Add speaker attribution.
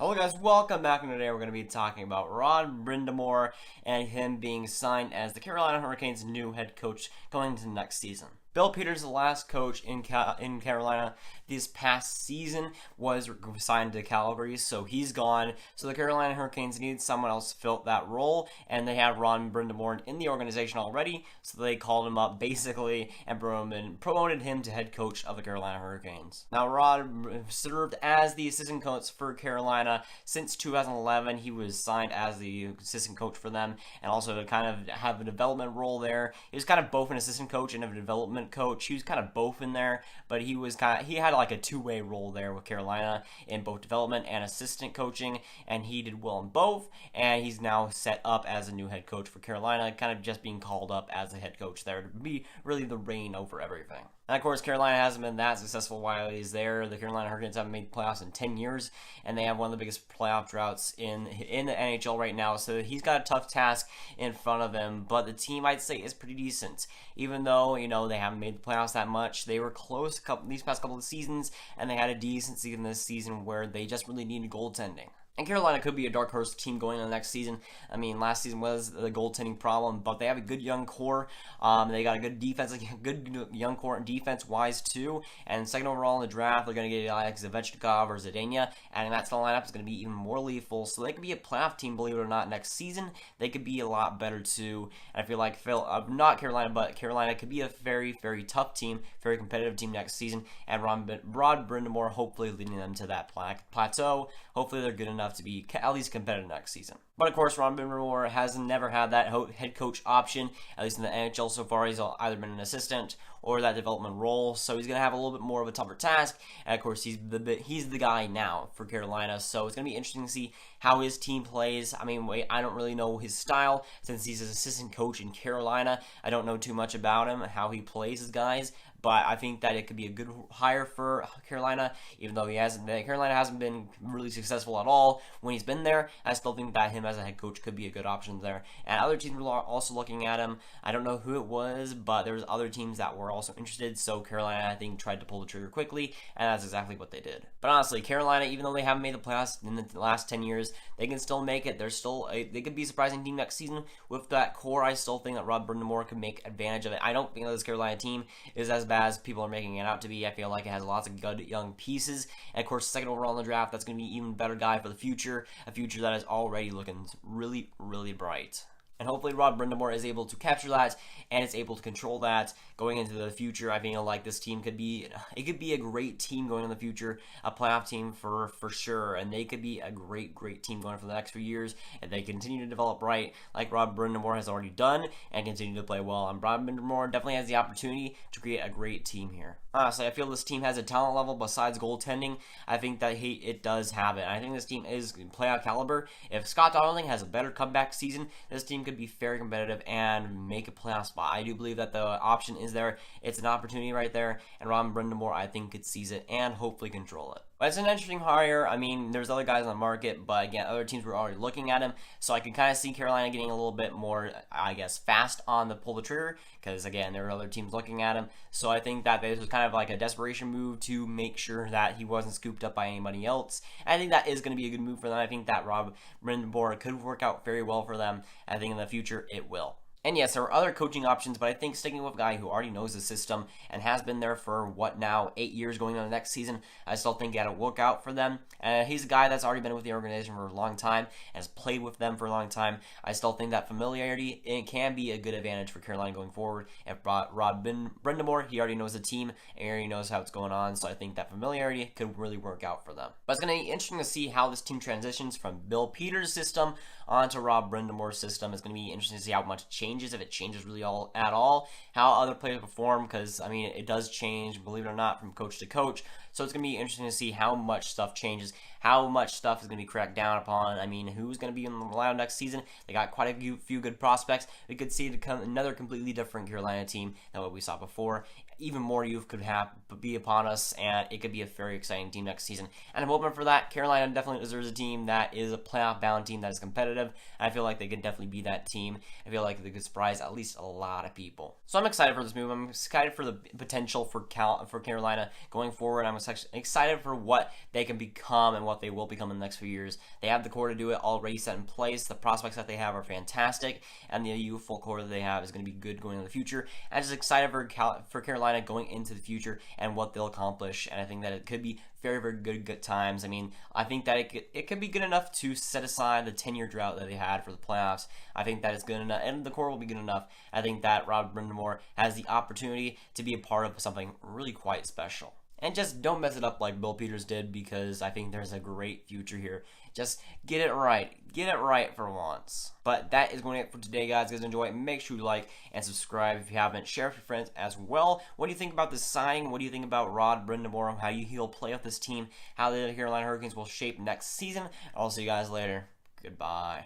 Speaker 1: Hello guys, welcome back, and today we're going to be talking about Brind'Amour and him being signed as the Carolina Hurricanes' new head coach going into the next season. Bill Peters, the last coach in Carolina this past season, was signed to Calgary, so he's gone. So the Carolina Hurricanes needed someone else to fill that role, and they had Brind'Amour in the organization already, so they called him up basically and promoted him to head coach of the Carolina Hurricanes. Now, Rod served as the assistant coach for Carolina since 2011. He was signed as the assistant coach for them, and also to kind of have a development role there. He was kind of both an assistant coach and a development coach. He was kind of both in there, but he had like a two-way role there with Carolina in both development and assistant coaching, and he did well in both, and he's now set up as a new head coach for Carolina, kind of just being called up as a head coach there to be really the reign over everything. And of course, Carolina hasn't been that successful while he's there. The Carolina Hurricanes haven't made the playoffs in 10 years, and they have one of the biggest playoff droughts in the NHL right now. So he's got a tough task in front of him. But the team, I'd say, is pretty decent. Even though, they haven't made the playoffs that much, they were close these past couple of seasons, and they had a decent season this season where they just really needed goaltending. And Carolina could be a dark horse team going into the next season. I mean, last season was the goaltending problem, but they have a good young core. They got a good defense, good young core defense-wise too. And second overall in the draft, they're going to get Alex Ovechnikov or Zadania, and that's the lineup is going to be even more lethal. So they could be a playoff team, believe it or not, next season. They could be a lot better too. And I feel like not Carolina, but Carolina could be a very, very tough team, very competitive team next season. And Rod Brind'Amour hopefully leading them to that plateau. Hopefully they're good enough to be at least competitive next season. But of course, Rod Brind'Amour has never had that head coach option, at least in the NHL so far. He's either been an assistant or that development role, so he's going to have a little bit more of a tougher task. And of course, he's the guy now for Carolina, so it's going to be interesting to see how his team plays. I mean, I don't really know his style since he's an assistant coach in Carolina. I don't know too much about him, how he plays his guys, but I think that it could be a good hire for Carolina, even though Carolina hasn't been really successful at all when he's been there. I still think that him as a head coach could be a good option there. And other teams were also looking at him. I don't know who it was, but there was other teams that were also interested, so Carolina, I think, tried to pull the trigger quickly, and that's exactly what they did. But honestly, Carolina, even though they haven't made the playoffs in the last 10 years, they can still make it. They could be a surprising team next season. With that core, I still think that Rod Brind'Amour could make advantage of it. I don't think that this Carolina team is as bad as people are making it out to be. I feel like it has lots of good young pieces. And of course, second overall in the draft, that's going to be an even better guy for the future, a future that is already looking really, really bright. And hopefully Rod Brind'Amour is able to capture that and is able to control that going into the future. I feel like this team could be a great team going in the future, a playoff team for sure. And they could be a great team going for the next few years if they continue to develop right like Rod Brind'Amour has already done and continue to play well. And Rod Brind'Amour definitely has the opportunity to create a great team here. Honestly, I feel this team has a talent level besides goaltending. I think that it does have it. I think this team is playoff caliber. If Scott Darling has a better comeback season, this team could be very competitive and make a playoff spot. I do believe that the option is there. It's an opportunity right there, and Rod Brind'Amour, I think, could seize it and hopefully control it. But it's an interesting hire. I mean, there's other guys on the market, but again, other teams were already looking at him, so I can kind of see Carolina getting a little bit more, I guess, fast on the pull the trigger, because again, there were other teams looking at him. So I think that this was kind of like a desperation move to make sure that he wasn't scooped up by anybody else. And I think that is going to be a good move for them. I think that Rod Brind'Amour could work out very well for them. I think in the future it will. And yes, there are other coaching options, but I think sticking with a guy who already knows the system and has been there for, 8 years going on the next season, I still think it'll work out for them. He's a guy that's already been with the organization for a long time and has played with them for a long time. I still think that familiarity can be a good advantage for Carolina going forward. If Rod Brind'Amour, he already knows the team and he already knows how it's going on, so I think that familiarity could really work out for them. But it's going to be interesting to see how this team transitions from Bill Peters' system onto Rod Brind'Amour's system. It's going to be interesting to see how much changes, if it changes really at all, how other players perform, because, I mean, it does change, believe it or not, from coach to coach. So it's going to be interesting to see how much stuff changes, how much stuff is going to be cracked down upon. I mean, who's going to be in the lineup next season? They got quite a few good prospects. We could see another completely different Carolina team than what we saw before. even more youth could be upon us, and it could be a very exciting team next season. And I'm hoping for that. Carolina definitely deserves a team that is a playoff-bound team that is competitive. I feel like they could definitely be that team. I feel like they could surprise at least a lot of people. So I'm excited for this move. I'm excited for the potential for Carolina going forward. I'm excited for what they can become and what they will become in the next few years. They have the core to do it already set in place. The prospects that they have are fantastic, and the youthful core that they have is going to be good going in the future. I'm just excited for Carolina going into the future and what they'll accomplish, and I think that it could be very, very good times. I mean, I think that it could be good enough to set aside the 10-year drought that they had for the playoffs. I think that it's good enough, and the core will be good enough. I think that Rod Brind'Amour has the opportunity to be a part of something really quite special. And just don't mess it up like Bill Peters did, because I think there's a great future here. Just get it right. Get it right for once. But that is going to be it for today, guys. If you guys enjoy it, make sure you like and subscribe if you haven't. Share with your friends as well. What do you think about this signing? What do you think about Rod Brind'Amour? How he'll play with this team? How the Carolina Hurricanes will shape next season? I'll see you guys later. Goodbye.